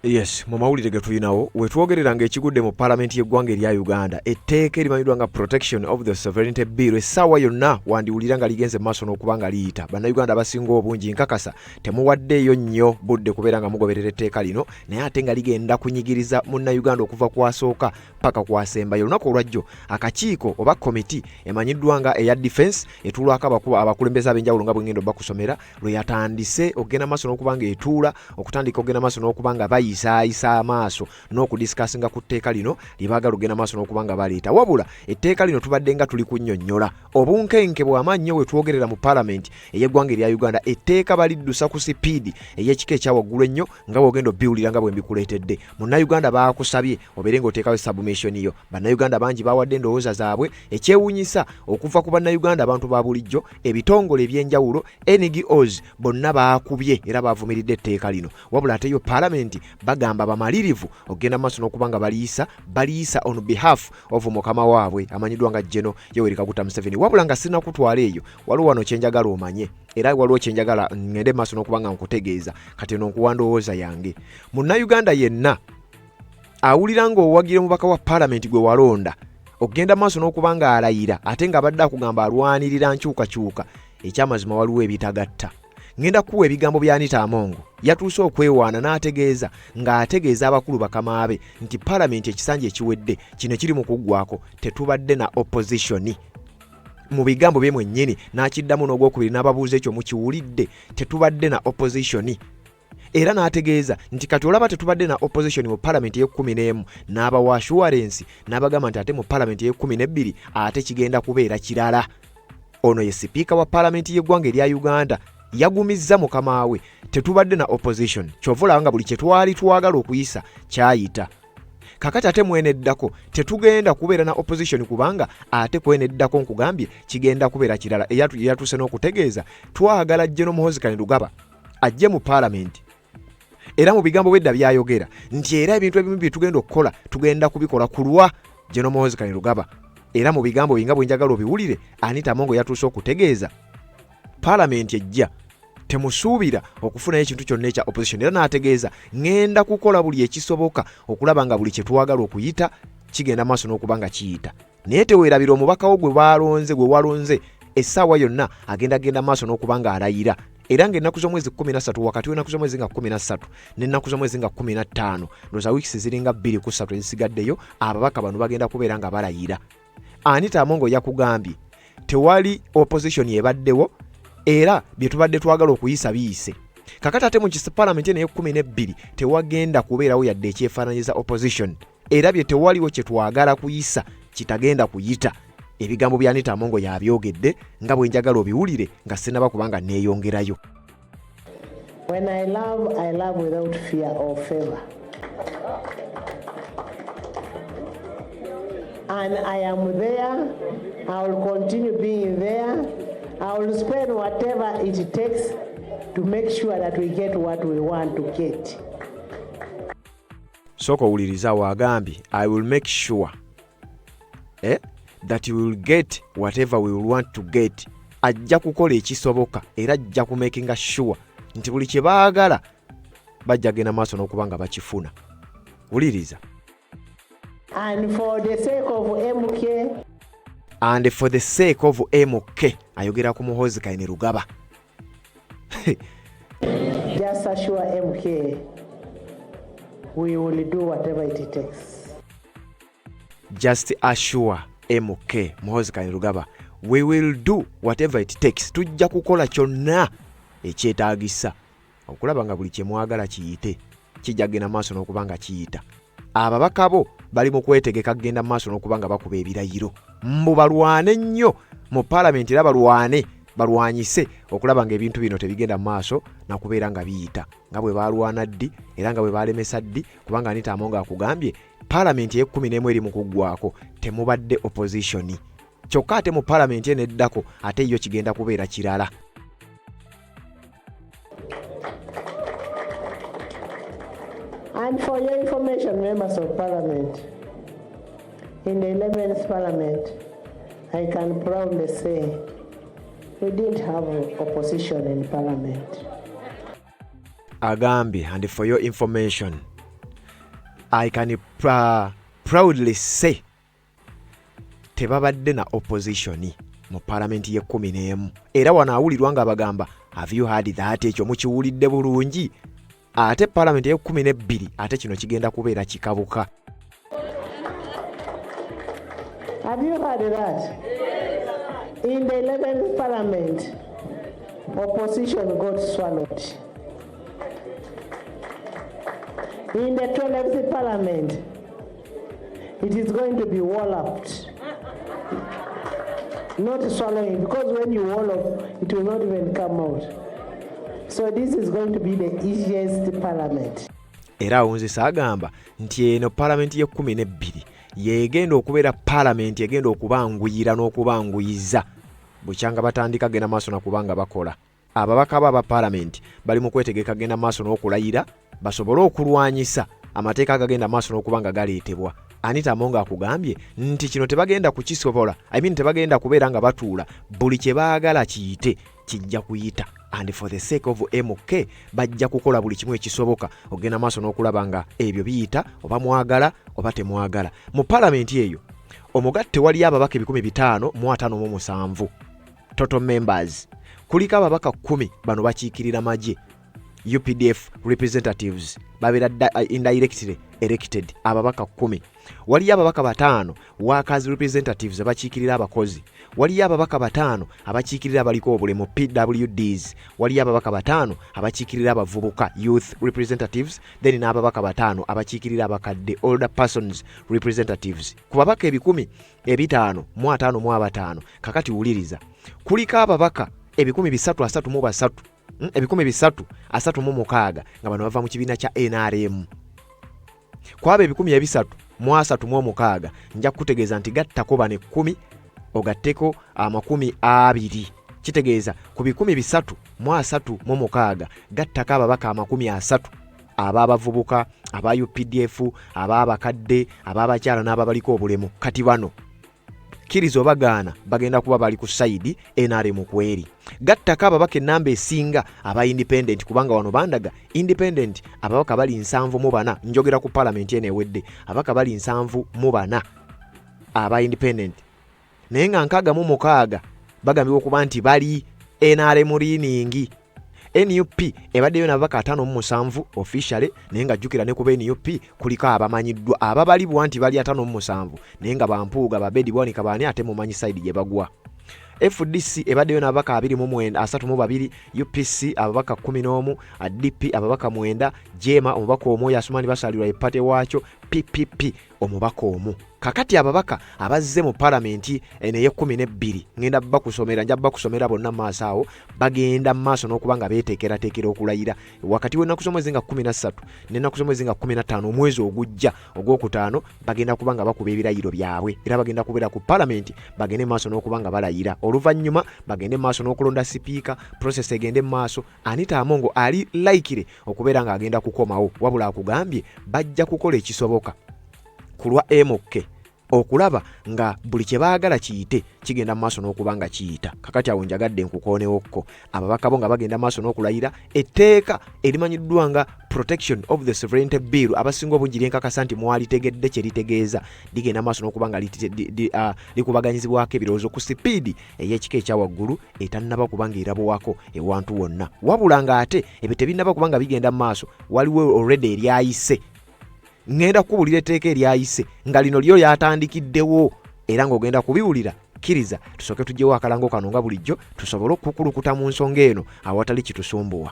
Yes, mu mawulire ge tulinawo wetwogereranga ekigudde mu Parliament y'eggwanga erya Uganda etteeka erimanyidwa nga Protection of the Sovereignty Bill essaawa yonna wandiwulira nga ligenze mu maaso n'okuba nga liyita. Bannayuganda abasinga obungi nkakasa temuwaddeeyo nnyo budde kubeera nga mugoberera etteeka lino naye ate nga ligenda kunyigiriza munnayuganda okuva kwasooka paka kwasembayo. Olunaku olwajjo akakiiko oba komiti emanyiddwa nga eya defense etuulwako abakulembeze ab'enjawulo nga bwengenda bakusomera lwe yatandise okugenda maaso n'okuba nga etuula okutandika okugenda maaso n'okuba nga bayisa amaaso n'okudisikasinga ku tteeka lino libaagala okugenda maaso n'okuba nga baleeta. Wabula etteeka lino tubadde nga tuli kunnyonnyola obunkenke bw'amannyo we twogerera mu Parliament ey'eggwanga erya Uganda etteeka baliddusa ku sipiidi ey'ekika ekyawaggulu ennyo nga bw'ogenda obbiwulira nga bwe mbikuleetedde. Munnayuganda baakusabye obeere ng'oteekawo submission yo. Bannayuganda bangi bawadde endowooza zaabwe ekyewuunyisa okuva ku bannayuganda abantu ba bulijjo ebitongole eby'enjawulo NGOs bonna baakubye era baavumiridde etteeka lino. Wabula ate yo Parliament bagamba bamalirivu okugenda maaso n'okuba nga baliisa on behalf of mukama waabwe amanyiddwa nga General Yoweri Kaguta Museveni. Wabula nga sina kutwala eyo waliwo wano kyenjagala omanye era waliwo kyenjagala ngende maaso n'okuba nga nkutegeeza kati eno nkuwa ndowooza yange. Munnayuganda yenna awulira ng'owagira omubaka wa Parliament gwe walonda okugenda maaso n'okuba nga alayira ate nga abadde akugamba alwanirira nkyukakyuka ekyamazima waliwo ebitagatta. Ngenda kuwa ebigambo bya Anita Among yatuuse okwewaana n'ategeeza ng'ategeeza abakulu bakamaabe nti Parliament ekisanja ekiwedde kino kiri mu kuggwako tetubadde na opposition. Mu bigambo bye mwennyini n'akiddamu n'ogwokubiri n'ababuuza ekyo mukiwulidde tetubadde na opposition. Era n'ategeeza nti kati olaba tetubadde na opposition mu Parliament y'e11 n'abawa assurance n'abagamba nti ate mu Parliament y'e12 ate kigenda kubeera kirala. Ono ye sipiika wa Parliament y'eggwanga erya Uganda yagumizza mukama we tetubadde na opposition kyovula nga buli kye twali twagala okuyisa kyayita. Kakati ate mweneddako tetugenda kubeera na opposition kubanga ate kweneddako nkugambye kigenda kubeera kirala. Eyatuuse n'okutegeeza twagala General Muhoozi ajje mu Parliament era mu bigambo bwedda byayogera nti era ebintu ebimu bye tugenda okukola tugenda kubikola kulwa General Muhoozi era mu bigambo binga bwenjagala obiwulire Anita Among yatuuse okutegeeza Parliament ejja temusuubira okufunayo ekintu kyonna ekya opposition era n'ategeeza ngenda kukola buli ekisoboka okulaba nga buli kye twagala okuyita kigenda maaso n'okuba nga kiyita. Naye teweerabira omubaka wo gwe walonze essaawa yonna agenda maaso n'okuba nga alayira era ng'ennaku z'omwezi 13 wakati w'ennaku z'omwezi nga 13 n'ennaku z'omwezi nga 15 ndowooza wiiki ziringa 2-3 ezisigaddeyo ababaka bano bagenda kubeera nga balayira. Anita Among yakugambye tewali opposition ebaddewo era bye tubadde twagala okuyisa biyise. Kakati ate mu Parliament y'e12 tewagenda kubeerawo yadde ekyefaananyiza opposition era bye tewaliwo kye twagala kuyisa kitagenda kuyita. Ebigambo bya Anita Among yabyogedde nga bwenjagala obiwulire nga sinaba kubanga neeyongerayo. When I love without fear or favor. And I am there, I will continue being there. I will spend whatever it takes to make sure that we get what we want to get. Soko uliriza wagambye I will make sure that we will get whatever we will want to get. Ajja kukola ekisoboka era ajja ku making sure nti buli kye baagala bajja genda maaso n'okuba nga bakifuna. Uliriza. And for the sake of MK. And for the sake of MK. Ayogera ku Muhoozi Kainerugaba. Just assure MK we will do whatever it takes. Just assure MK Muhoozi Kainerugaba we will do whatever it takes. Tujja kukola kyonna ekyetaagisa okulaba nga buli kye mwagala kiyite kijja genda maaso n'okuba nga kiyita. Ababaka bo bali mu kwetegeka kugenda maaso n'okuba nga bakuba ebirayiro. Mbu balwane nnyo mu Parliament era balwanyise okulaba nga ebintu bino tebigenda maaso na kubeera nga biyita nga bwe balwana ddi era nga bwe balemesa ddi kubanga Anita Among akugambye Parliament y'e11 eri mu kuggwako temubadde opposition. Kyokka ate mu Parliament eneddako ate yo kigenda kubeera kirala. And for your information, members of Parliament, in the 11th Parliament, I can proudly say we didn't have opposition in Parliament. Agambye, and for your information, I can proudly say tebabadde na opposition mu Parliament ye 11 era wanaawulirwa nga bagamba have you heard that ekyo mukiwulidde bulungi ate Parliament ye 12 ate kino kigenda kubeera kikabuka. Have you heard that? In the 11th Parliament, opposition got swallowed. In the 12th Parliament, it is going to be walloped. Not swallowing, because when you wallow, it will not even come out. So this is going to be the easiest Parliament. Era onzisa agamba nti eno Parliament ye 12 yegenda okubeera Parliament yegenda okubanguyira n'okubanguyiza bukyanga batandika genda maaso nakubanga bakola. Ababaka aba Parliament bali mu kwetegeka genda maaso n'okulayira basobole okulwanyisa amateeka agagenda maaso n'okubanga galeetebwa. Anita Among akugambye nti kino tebagenda kukisobola. Tebagenda kubeera nga batuula buli kye baagala kiyite kijja kuyita. And for the sake of MK bajja kukola buli kimu ekisoboka ogenda maaso n'okulaba nga ebyo biyita oba mwagala oba temwagala. Mu Parliament eyo omugatte wali ababaka 557 total members. Kuliko ababaka 10 bano bakiikirira magye UPDF representatives babera indirectly elected ababaka 10. Wali ababaka 5 workers representatives abakiikirira abakozi. Wali ababaka 5 abakiikirira abaliko obulemu PWDs. Wali ababaka 5 abakiikirira abavubuka youth representatives. Then n'ababaka 5 abakiikirira abakadde older persons representatives. Ku babaka 10,555 kakati wuliriza kuliko ababaka 333 336 nga bano bava mu kibiina kya NRM. Kwaba 336 nja kutegeeza nti gattako bane 10 ogatteko 20. Kitegeeza ku 336 gattako ababaka 30 ababavubuka aba UPDF ababakadde ababakyala n'ababaliko obulemu. Kati bano kirizo bagaana bagenda kuba bali ku side NRM kweri. Gattaka ababaka enamba esinga aba independent kubanga wano bandaga independent ababaka bali 74 njogera ku Parliament ene wedde ababaka bali 74 aba independent. Naye nga 66 bagambibwa okuba nti bali NRM leaning. NUP ebaddeyo n'ababaka 57 officially naye nga jjukira ne kuba NUP kuliko abamanyiddwa ababalibwa nti bali 57 naye nga bampuuga babedi bwanika baani ate mumanyi side gye bagwa. FDC ebaddeyo n'ababaka 32 UPC ababaka 11 DP ababaka 9 Jema omubaka omwoyo asumani basalirwa epate waakyo PPP omubaka omu. Kakati ababaka abazze mu Parliament ene ye 12 ngenda bakusomera njja bakusomera bonna maaso awo bagenda maaso n'okubanga beeteekerateekera okulayira wakati w'ennaku z'omwezi nga 13 n'ennaku z'omwezi nga 15 omwezi ogujja ogwokutaano bagenda kubanga bakuba ebirayiro byabwe era bagenda kubeera ku Parliament bagende maaso n'okubanga balayira oluvannyuma bagende maaso n'okulonda sipiika process egende maaso. Anita Among ali laikire okubeera nga agenda kukomawo wabula akugambye bajja kukola ekisoboka kulwa MK okulaba nga buli kye baagala kiyite kigenda maaso n'okubanga kiyita. Kakati awo njagadde nkukoonewokko ababaka bo nga bagenda maaso n'okulayira etteeka erimanyiddwa nga Protection of the Sovereignty Bill abasinga obungi lyenkakasa nti mwalitegedde kye litegeeza ligenda maaso n'okubanga likubaganyizibwako ebirowoozo ku sipiidi ey'ekika ekyawaggulu etannaba kubanga erabwako ewantu wonna wabula nga ate ebyo tebinnaba kubanga bigenda maaso waliwo already eryayise. Ngenda kubulira etteeka eryayise nga lino lyo lyatandikiddewo era ng'ogenda kubiwulira kkiriza tusooke tugyewo akalango kano nga bulijjo tusobole okukulukuta mu nsonga eno awatali kitusumbuwa.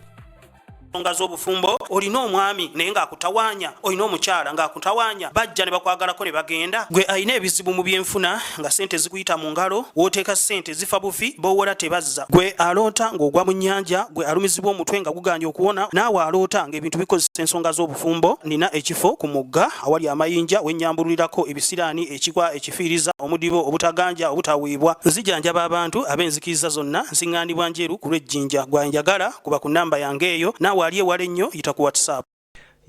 Nsonga z'obufumbo olina omwami naye ng'akutawaanya olina omukyala ng'akutawaanya bajja ne bakwagalako ne bagenda gwe alina ebizibu mu byenfuna nga ssente zikuyita mu ngalo w'oteeka ssente zifa bufi b'owola tebazza gwe aloota ng'ogwa mu nnyanja gwe alumizibwa omutwe nga guganja okuwona naawe aloota ng'ebintu bikozesa ensonga z'obufumbo nina ekifo ku mugga awali amayinja wennyambulirako ebisiraani ekigwa ekifiiriza omudibo obutaganja obutaweebwa nzijanjaba abantu ab'enzikiriza zonna nsiŋŋaanibwa njeru ku lw'ejjinja gwanjagala kuba ku nnamba yange eyo naawe wali ewala ennyo yita ku WhatsApp.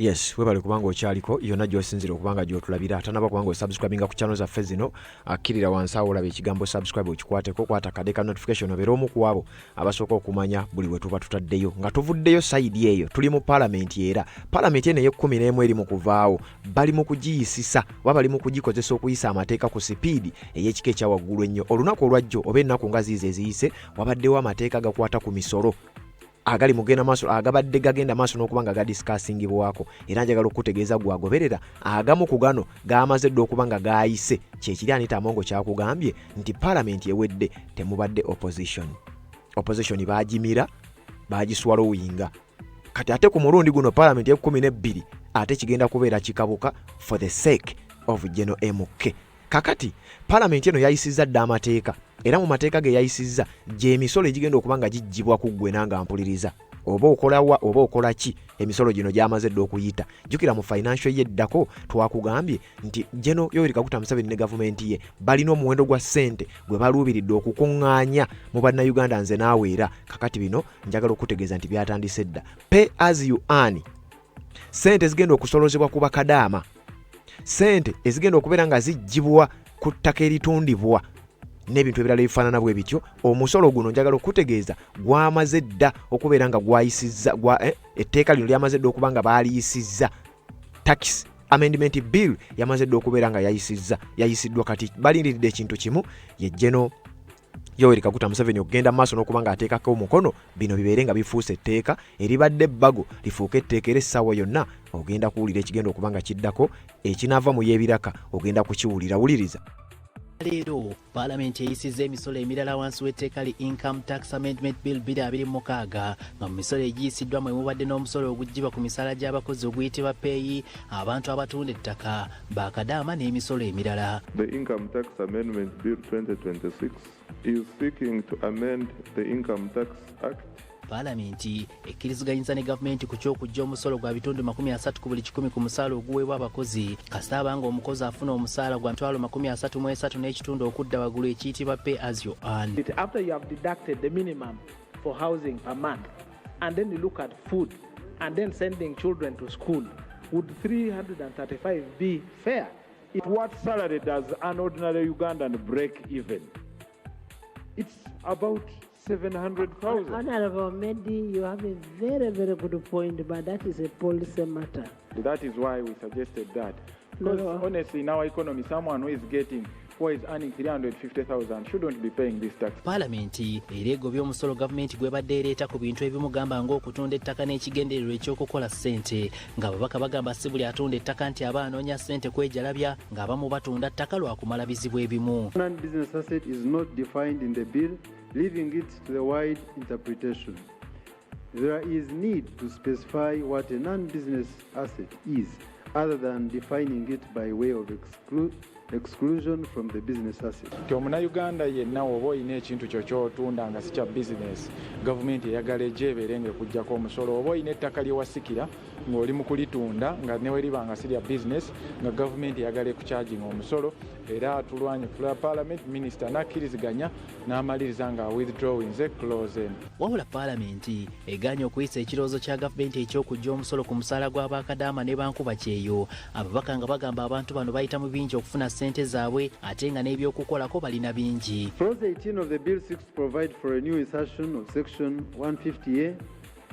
Yes, webale kubanga okyaliko yonna gy'osinzira okubanga gy'otulabira tanaba kubanga osubscribinga ku channel zaffe zino akkirira wansi awo olaba ekigambo subscribe okikwateko kwata kade ka notification obeera omu ku abo abasooka okumanya buli we tuba tutaddeyo nga tuvuddeyo sayidi eyo tuli mu Parliament era Parliament eno ey'e11 eri mu kuvaawo bali mu kugiyisisa oba bali mu kugikozesa okuyisa amateeka ku sipiidi ey'ekika ekya waggulu ennyo olunaku olwajjo oba ennaku nga ziizo eziyise wabaddewo amateeka gakwata ku misolo agali mugenda maaso agabadde gagenda maaso n'okubanga gadiscussingibwako era njagala okutegeeza gwagoberera agamu ku gano gaamaze dde okuba nga gaayise kyekiri Anita Among kyakugambye nti Parliament ewedde temubadde opposition baagimira baagiswalowinga kati ate ku mulundi guno Parliament y'e12 ate kigenda kubeera kikabuka for the sake of General MK. Kakati Parliament eno yayisizza dda amateeka era mu mateeka ge yayisizza gy'emisolo egigenda okuba nga gijjibwa ku ggwe nanga mpuliriza oba okolawa oba okola ki emisolo gino gy'amaze dda okuyita jjukira mu financial yeddako twakugambye nti General Yoweri Kaguta Museveni ne gavumenti ye balina omuwendo gwa ssente gwe baluubiridde okukuŋŋaanya mu bannayuganda nze naawe era kakati bino njagala okutegeeza nti byatandise dda pay as you earn ssente zigenda okusolozebwa ku bakadaama ssente ezigenda okubeera nga zijjibwa ku ttaka eritundibwa n'ebintu ebirala ebifaanana bwe bityo omusolo guno njagala okutegeeza gwamaze dda okubeera nga gwayisizza etteeka lino lyamaze dda okuba nga baaliyisizza tax amendment bill yamaze dda okubeera nga yayisiddwa kati balindiridde ekintu kimu ye General Yoweri Kaguta Museveni okugenda maaso n'okuba nga ateekako omukono bino bibeere nga bifuuse etteeka eribadde ebbago lifuuke etteeka era essaawa yonna ogenda kuwulira ekigenda okuba nga kiddako ekinaava mu y'ebiraka ogenda kukiwulira wuliriza. Leero Parliament eyisizza emisolo emirala wansi w'etteeka li Income Tax Amendment Bill 2026 nga mu misolo egiyisiddwa mwe mubadde n'omusolo oguggyibwa ku misaala gy'abakozi oguyitibwa peeyi abantu abatunda ettaka bakadaama n'emisolo emirala. The Income Tax Amendment Bill 2026 is seeking to amend the Income Tax Act. Parliament ekkiriziganyizza ne gavumenti ku ky'okujja omusolo gwa bitundu 30 ku buli 100 ku musaala oguweebwa abakozi kasita abanga omukozi afuna omusaala gwa $33 n'ekitundu okudda waggulu ekiyitibwa pay as you earn. After you have deducted the minimum for housing per month and then you look at food and then sending children to school, would 335 be fair? What salary does an ordinary Ugandan break even? It's about 700,000. Honorable Mehdi, you have a very, very good point, but that is a policy matter. That is why we suggested that. No, Because no. honestly, in our economy, someone who is earning 350,000 shouldn't be paying this tax. Parliament era egobye omusolo gavumenti gwebadde ereeta ku bintu ebimugamba ng'okutunda ettaka n'ekigendererwa eky'okukola ssente ng'ababaka bagamba si buli atunda ettaka nti aba anoonya ssente kwejalabya ng'abamu batunda ttaka lwa kumala bizibu ebimu. Non-business asset is not defined in the bill, leaving it to the wide interpretation. There is need to specify what a non-business asset is, other than defining it by way of exclusion from the business asset. Nti omunnayuganda yenna oba olina ekintu kyo ky'otunda nga si kya bizinesi gavumenti eyagala ejeebeere ng'ekuggyako omusolo oba olina ettaka lyewasikira ng'oli mu kulitunda nga neweriba nga si lya bizinesi nga gavumenti eyagala ekukyajinga omusolo era tulwanye fula Parliament minisita n'akkiriziganya n'amaliriza nga withdrawing ze clause eno. Wabula Parliament egaanye okuyisa ekirowoozo kya gavumenti eky'okujja omusolo ku musaala gw'abakadaama ne bankuba kyeyo ababaka nga bagamba abantu bano bayita mu bingi okufuna ssente zaabwe ate nga n'ebyokukolako balina bingi. Clause 18 of the bill seeks to provide for a new insertion of section 150A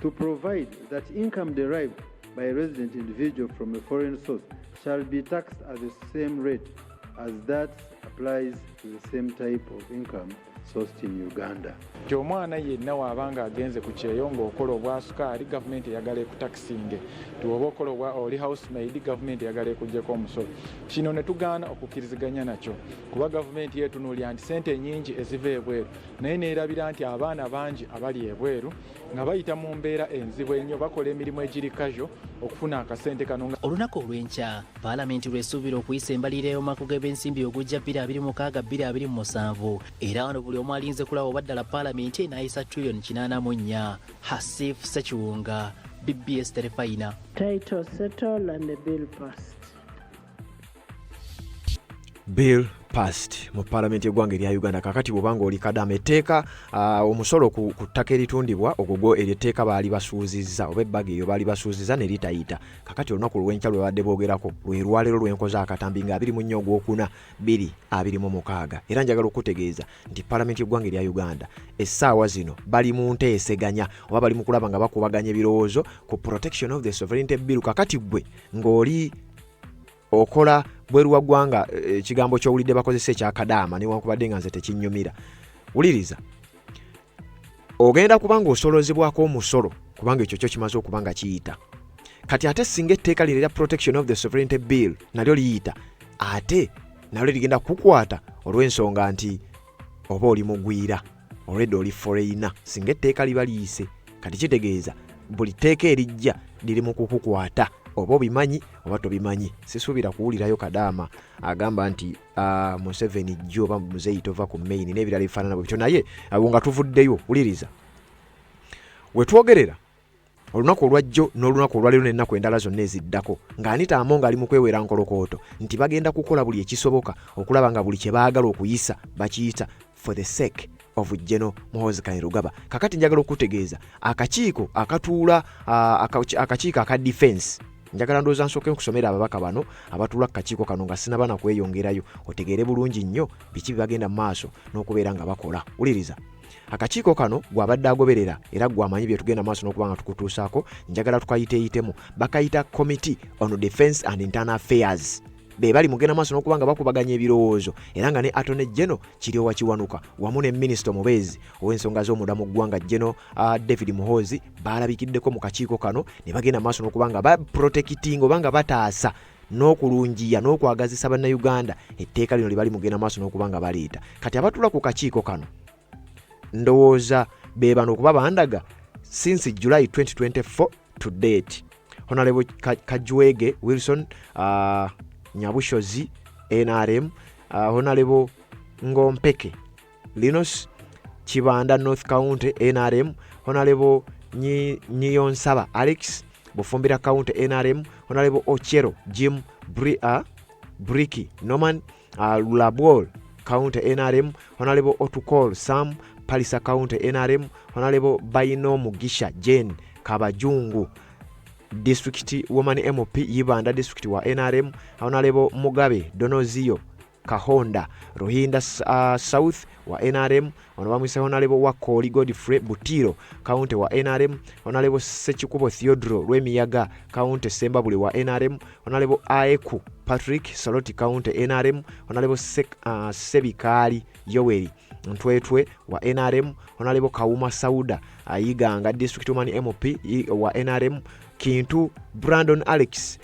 to provide that income derived by a resident individual from a foreign source shall be taxed at the same rate as that applies to the same type of income sourced in Uganda. Nti omwana yenna waabanga agenze ku kyeyo ng'okola obwa sukaali gavumenti eyagala ekutakisinge ti oba okola oli housemaid gavumenti eyagala ekuggyeko omusolo. Kino ne tugaana okukkiriziganya nakyo kuba gavumenti yeetunuulira nti ssente nnyingi eziva ebweru naye neerabira nti abaana bangi abali ebweru nga bayita mu mbeera enzibu ennyo bakola emirimu egiri casual okufuna akasente kano. Olunaku olw'enkya Parliament lw'esuubira okuyisa embalirira y'omwaka gw'ebyensimbi ogujja 2026-2027 era wano buli omu alinze kulaba oba ddala Parliament enaayisa $84 Hasif Sekiwunga, BBS Terefayina. Title settled and the bill passed. bill passed mu Parliament y'eggwanga erya Uganda. Kakati bw'obanga oli kadama etteeka omusolo ku ttaka eritundibwa ogwo eryetteeka baali basuuzizza oba ebbaga eyo baali basuuzizza ne litayita. Kakati olunaku lw'enkya lwe badde boogerako lwe lwaleero lwenkoze akatambi nga 24 Ogwokuna 2026. Era njagala okutegeeza nti Parliament y'eggwanga erya Uganda essaawa zino bali mu nteeseganya oba bali mu kulaba nga bakubaganya ebirowoozo ku protection of the sovereignty bill. Kakati gwe ng'oli okola bweru wa ggwanga ekigambo ky'owulidde bakozesa ekyakadaama newankubadde nga nze tekinnyumira. Wuliriza, ogenda kubanga osolozebwako omusolo kubanga ekyo kyo kimaze okubanga kiyita. Kati ate singa etteeka lino erya protection of the sovereignty bill nalyo liyita, ate nalyo ligenda kukwata olw'ensonga nti oba oli mugwira olwedde oli foreigner. Singa etteeka liba liyise, kati kitegeeza buli tteeka erijja liri mu kukukwata oba obimanyi oba tobimanyi. Sisuubira kuwulirayo kadaama agamba nti Museveni jjo oba muzeeyi tova ku main n'ebirala ebifaanana bwe bityo. Naye abo nga tuvuddeyo, wuliriza, we twogerera olunaku olwajjo n'olunaku olwaleero n'ennaku endala zonna eziddako nga Anita Among ali mu kwewera nkolokooto nti bagenda kukola buli ekisoboka okulaba nga buli kye baagala okuyisa bakiyita for the sake of General Muhoozi Kainerugaba. Kakati njagala okutegeeza akakiiko akatuula akakiiko aka defense. Njagala ndowooza nsooke nkusomera ababaka bano abatuula ku kakiiko kano nga sinaba kweyongerayo otegeere bulungi nnyo biki bibagenda mu maaso n'okubeera nga bakola. Wuliriza, akakiiko kano gwabadde agoberera era gwamanyi bye tugenda maaso n'okuba nga tukutuusaako. Njagala tukayiteeyitemu. Bakayita Committee on Defence and Internal Affairs. Be bali mugenda maaso n'okuba nga bakubaganya ebirowoozo era nga ne Attorney General Kiryowa Kiwanuka wamu ne Minisita omubeezi ow'ensonga z'omunda mu ggwanga General David Muhoozi baalabikiddeko mu kakiiko kano ne bagenda maaso n'okuba nga baprotecting oba nga bataasa n'okulungiya n'okwagazisa bannayuganda etteeka lino lye bali mugenda maaso n'okuba nga baleeta. Kati abatula ku kakiiko kano ndowooza be bano okuba bandaga since July 2024 to date. Honorable Kajwege Wilson Nyabushozi NRM, Honorable Ngompeke Linus Chibanda North County NRM, Honorable Nyiyonsaba Alex Bufumbira County NRM, Honorable Ochero Jim Briki Norman Labwol County NRM, Honorable Otukol Sam Palisa County NRM, Honorable Baino Mugisha Jane Kabajungu District Woman MOP Yibanda District wa NRM, Honorable Mugabe Donozio Kahonda Rohinda South wa NRM, Honorable Wakoli Godfrey Butiro County wa NRM, Honorable Sechikubo Theodoro Rwemiyaga County Sembabule wa NRM, Honorable Aeku Patrick Saloti County NRM, Honorable Sebikali Yoweri Ntwetwe wa NRM, Honorable Kauma Sauda Ayiganga District Woman MOP wa NRM, Kintu Brandon Alex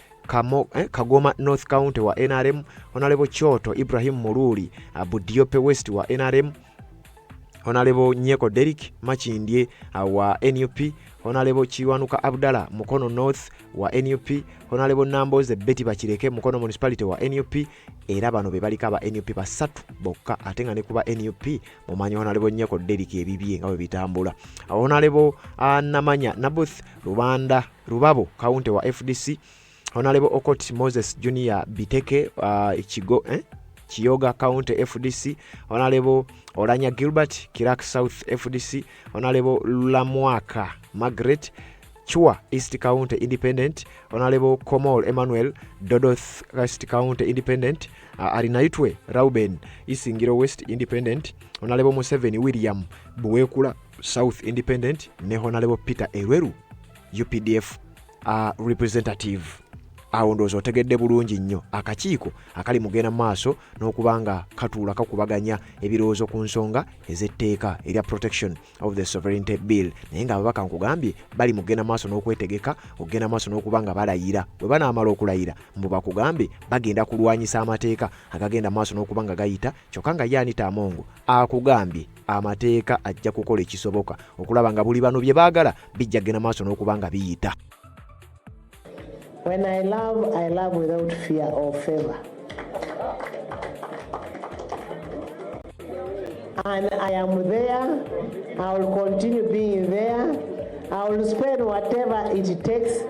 Kagoma North County wa NRM, Honorable Choto Ibrahim Muruli Budiope West wa NRM, Honorable Nyeko Derek Machindye wa NUP, Honorable Chiwanuka Abdalla Mukono North wa NUP, Honorable Namboze Betty Bachireke Mukono Municipality wa NUP. Era bano be baliko aba NUP basatu bokka ate nga ne kuba NUP mumanyi Honorable Nyeko Derek ebibye nga bwe bitambula. Honorable Namanya Nabuth Rubabo County wa FDC, Honorable Okot Moses Junior Biteke Kiyoga County FDC, Honorable Oranya Gilbert Kirak South FDC, Honorable Lamwaka Margaret Chua East County Independent, Honorable Komol Emmanuel Dodoth West County Independent, Arinaitwe Rauben Isingiro West Independent, Honorable Museveni William Buwekula South Independent, ne Honorable Peter Erweru UPDF representative. Awo ndowooza otegedde bulungi nnyo akakiiko akali mugenda maaso n'okubanga katuula kakubaganya ebirowoozo ku nsonga ez'etteeka erya protection of the sovereignty bill. Naye nga ababaka nkugambye bali mugenda maaso n'okwetegeka okugenda maaso n'okubanga balayira. Bwe banaamala okulayira mbu bakugambye bagenda kulwanyisa amateeka agagenda maaso n'okubanga gayita. Kyokka nga ye Anita Among akugambye amateeka ajja kukola ekisoboka okulaba nga buli bano bye baagala bijja kugenda maaso n'okubanga biyita. When I love without fear or favor. And I am there. I will continue being there. I will spend whatever it takes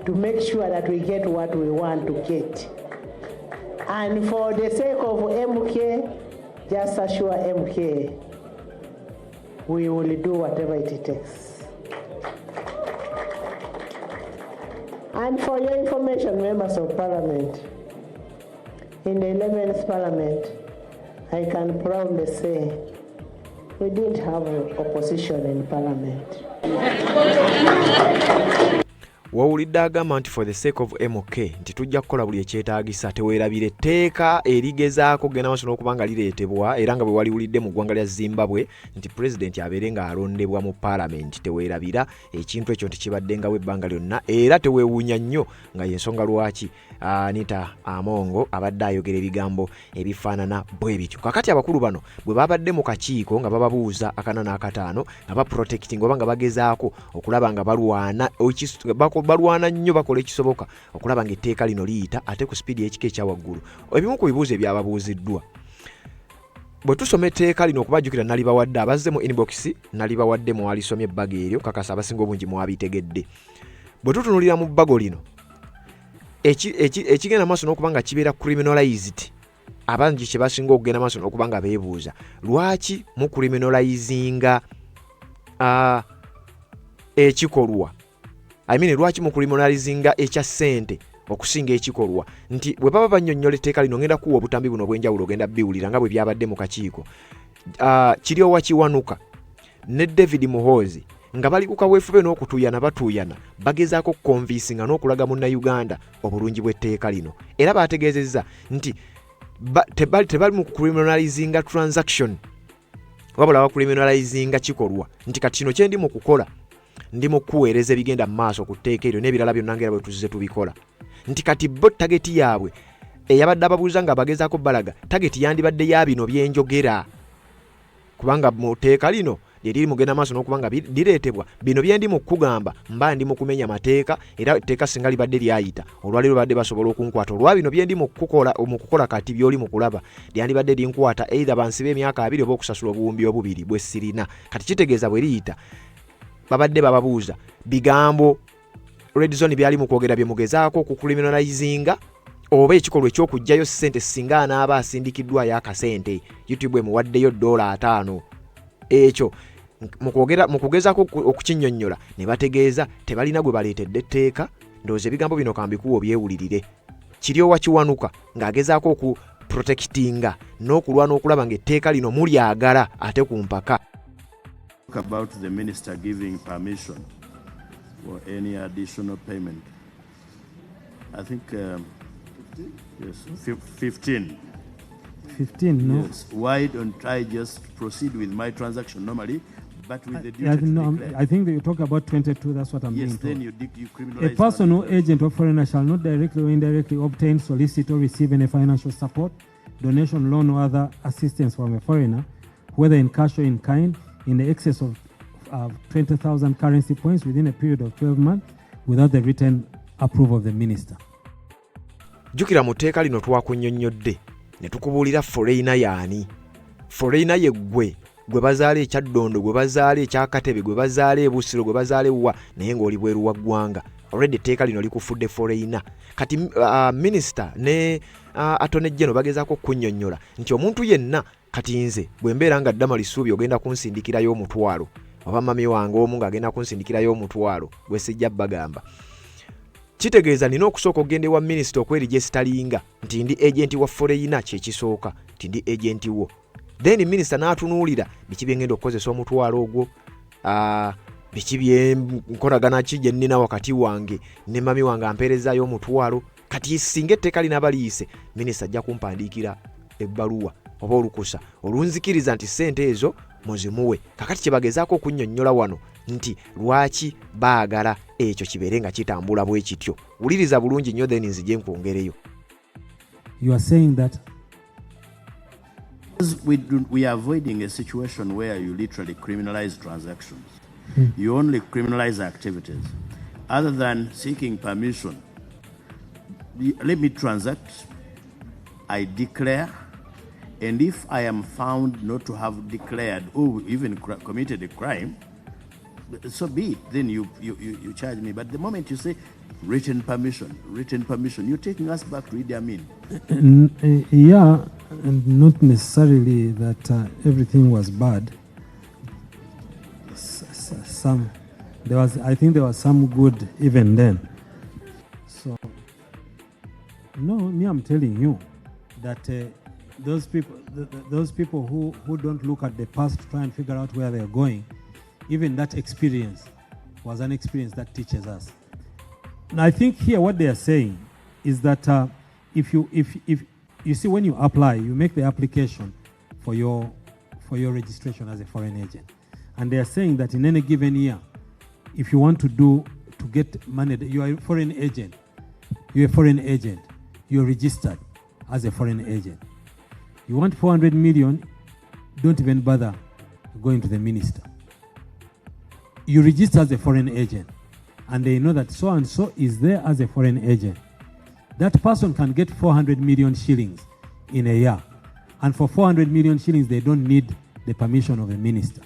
to make sure that we get what we want to get. And for the sake of MK, just assure MK, we will do whatever it takes. And for your information, members of Parliament, in the 11th Parliament, I can proudly say we didn't have opposition in Parliament. Wawulidde agamba nti for the sake of MK nti tujja kukola buli ekyetaagisa teweerabire etteeka erigezaako kugenda maaso n'okuba nga lireetebwa era nga bwe waliwulidde mu ggwanga lya Zimbabwe nti pulezidenti abeere ng'alondebwa mu Parliament. Teweerabira ekintu ekyo nti kibadde nga w'ebbanga lyonna era teweewuunya nnyo nga y'ensonga lwaki Anita Among abadde ayogera ebigambo ebifaanana bwe bityo. Kakati abakulu bano bwe babadde mu kakiiko nga bababuuza akana n'akataano nga baprotecting oba nga bagezaako okulaba nga balwana nnyo bakola ekisoboka okulaba nga etteeka lino liyita ate ku sipiidi y'ekika ekya waggulu. Ebimu ku bibuuzo ebyababuuziddwa bwe tusoma etteeka lino okubajjukira nali bawadde abazze mu inbox nali bawadde mu walisomye ebbago eryo kakasa abasinga obungi mwabitegedde. Bwe tutunulira mu bbago lino ekigenda maaso n'okuba nga kibeera criminalized abangi kye basinga okugenda maaso n'okuba nga beebuuza lwaki mu criminalizinga ekikolwa lwaki mu criminalizinga ekya ssente okusinga ekikolwa nti bwe baba bannyonnyola etteeka lino ngenda kuwa obutambi buno obw'enjawulo ogenda biwulira nga bwe byabadde mu kakiiko. Kiryowa Kiwanuka ne David Muhoozi nga bali ku kaweefube n'okutuuyana batuuyana bagezaako konvinsinga n'okulaga munnayuganda obulungi bw'etteeka lino era baategeezezza nti tebali mu criminalizinga transaction wabula bacriminalizinga kikolwa nti kati kino kye ndi mu kukola ndi mu kuweereza ebigenda mu maaso ku tteeka eryo n'ebirala byonna ngera bwe tuzze tubikola nti kati bo tageti yaabwe eyabadde ababuuza nga bagezaako balaga tageti yandibadde ya bino byenjogera kubanga mu tteeka lino lyeriri mugenda maaso n'okuba nga lireetebwa bino byendi mu kugamba mba ndi mu kumenya mateeka era etteeka singa libadde lyayita olwaleero badde basobola okunkwata olwa bino byendi mu kukola kati byoli mu kulaba lyandibadde linkwata either bansibe emyaka 2 oba okusasula obuwumbi obubiri bwe sirina kati kitegeeza bwe liyita babadde bababuuza bigambo red zone byali mu kwogera bye mugezaako ku criminalizinga oba ekikolwa eky'okugjayo ssente singa anaaba asindikiddwayo akasente YouTube emuwaddeyo $5 ekyo mu kugezaako okukinnyonnyola ne bategeeza tebalina gwe baleetedde etteeka ndowooza ebigambo bino kambikuwa obyewulirire. Kiryowa Kiwanuka ng'agezaako okuprotectinga n'okulwana okulaba ng'etteeka lino mulyagala ate ku mpaka. About the minister giving permission for any additional payment. I think yes, 15. 15, no. Yes. Why don't I just proceed with my transaction normally, but with the duty to declare? I think you talk about 22. That's what I'm yes, being then told. you criminalize. A person or agent of foreigner shall not directly or indirectly obtain, solicit, or receive any financial support, donation, loan, or other assistance from a foreigner, whether in cash or in kind, in the excess of 20,000 currency points within a period of 12 months without the written approval of the minister. Jukira mu tteeka lino twakunnyonnyodde ne tukubuulira foreigner yaani. Foreigner ye gwe bazaala ekyaddondo, gwe bazaala ekyakatebe, gwe bazaala ebusiro, gwe bazaala ewwa naye ng'oli bweru wa ggwanga. Already etteeka lino likufudde foreigner. Kati minister ne attorney general bagezaako kunnyonnyola nti omuntu yenna kati nze bwe mbeera nga ddama lisuubi ogenda kunsindikirayo omutwalo oba mami wange omu ng'agenda kunsindikirayo omutwalo gwe sijja bagamba. Kitegeeza nina okusooka okugenda ewa minisita okweregisitalinga nti ndi agenti wa foreigner kyekisooka nti ndi agenti wo. Then minisita n'atunuulira biki bye ngenda okukozesa omutwalo ogwo, biki bye nkolagana ki gye nnina wakati wange ne mami wange ampeerezaayo omutwalo. Kati singa etteeka linaaba liyise, minisita ajja kumpandiikira ebbaluwa oba olukusa olunzikiriza nti ssente ezo muzimuwe. Kakati kye bagezaako okunnyonnyola wano nti lwaki baagala ekyo kibeere nga kitambula bwe kityo. Wuliriza bulungi nnyo then nzije nkwongereyo. You are saying that we are avoiding a situation where you literally criminalize transactions. You only criminalize activities. Other than seeking permission, let me transact, I declare, and if I am found not to have declared or even committed a crime, so be it, then you charge me. But the moment you say written permission. You're taking us back to Idi Amin. Yeah, and not necessarily that everything was bad. I think there was some good even then. So, no, me, I'm telling you that those people who don't look at the past to try and figure out where they're going, even that experience was an experience that teaches us. And I think here what they are saying is that if you see, when you apply, you make the application for your registration as a foreign agent, and they are saying that in any given year, if you want to get money, you are a foreign agent. You're registered as a foreign agent. You want 400 million, don't even bother going to the minister. You register as a foreign agent, and they know that so and so is there as a foreign agent. That person can get 400 million shillings in a year, and for 400 million shillings they don't need the permission of a minister.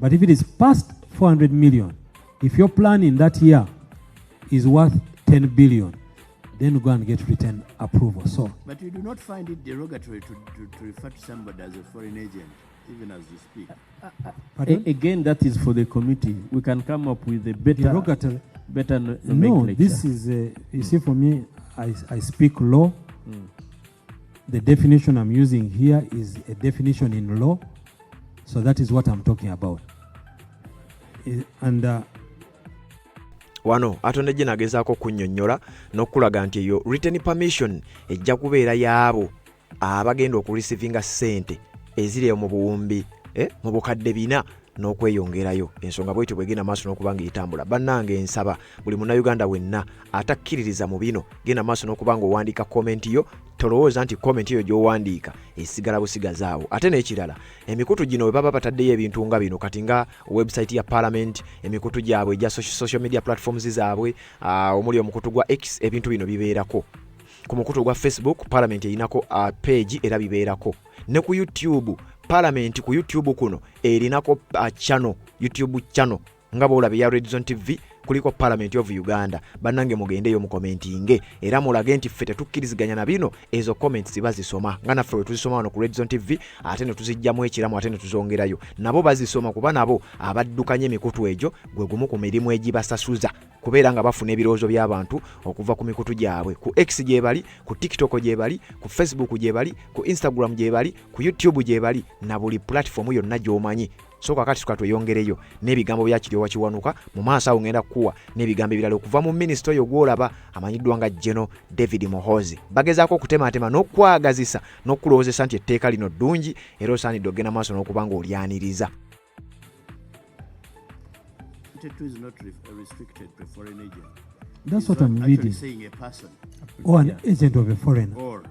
But if it is past 400 million, if your plan in that year is worth 10 billion, then you go and get written approval. So, but you do not find it derogatory to refer to somebody as a foreign agent, even as you speak? Again, that is for the committee. We can come up with a better nomenclature. No, this is, you see, for me, I speak law. The definition I'm using here is a definition in law. So that is what I'm talking about. And wano atonde nagezaako kunnyonnyola n'okulaga nti eyo written permission ejja kubeera yaabo abagenda okureceivinga ssente eziri mu buwumbi mu bukadde 4 n'okweyongerayo. Ensonga bwetyo bwegenda maaso n'okuba ng'etambula. Bannange nsaba buli munnayuganda wenna atakkiririza mu bino, genda maaso n'okuba ng'owandiika komenti yo, tolowooza nti komenti yo gy'owandiika esigala busigazaawo. Ate n'ekirala, emikutu gino we baba bataddeyo ebintu nga bino, kati nga website ya Parliament, emikutu gyabwe egya social media platforms zaabwe, omuli omukutu gwa X, ebintu bino bibeerako. Ku mukutu gwa Facebook, Parliament erinako page era bibeerako. Ne ku YouTube, Parliament ku YouTube kuno erinako channel, YouTube channel nga bw'olaba ya Red Zone TV, kuliko Parliament of Uganda. Bannange mugendeyo mu commentinge era mulage nti ffe tetukkiriziganya na bino, ezo comments bazisoma nga naffe we tuzisoma wano ku Red Zone TV, ate ne tuzijjamu ekiramu, ate ne tuzongerayo. Nabo bazisoma kuba nabo abaddukanya emikutu egyo gwe gumu ku mirimu egibasasuza, kubeera nga bafuna ebirowoozo by'abantu okuva ku mikutu gyabwe. Ku X gye bali, ku TikTok gye bali, ku Facebook gye bali, ku Instagram gye bali, ku YouTube gye bali, na buli platform yonna gy'omanyi. So kakati tukatweyongereyo n'ebigambo bya Kiryowa Kiwanuka mu maaso awo ngenda kuwa n'ebigambo ebirala okuva mu minisita oyo gw'olaba amanyiddwa nga General David Muhoozi. Bagezaako okutematema n'okwagazisa n'okulowoozesa nti etteeka lino ddungi era osaanidde ogenda maaso n'okuba ng'olyaniriza. Is not restricted to a foreign agent. That's what I'm reading. Saying a person or an agent of a foreigner or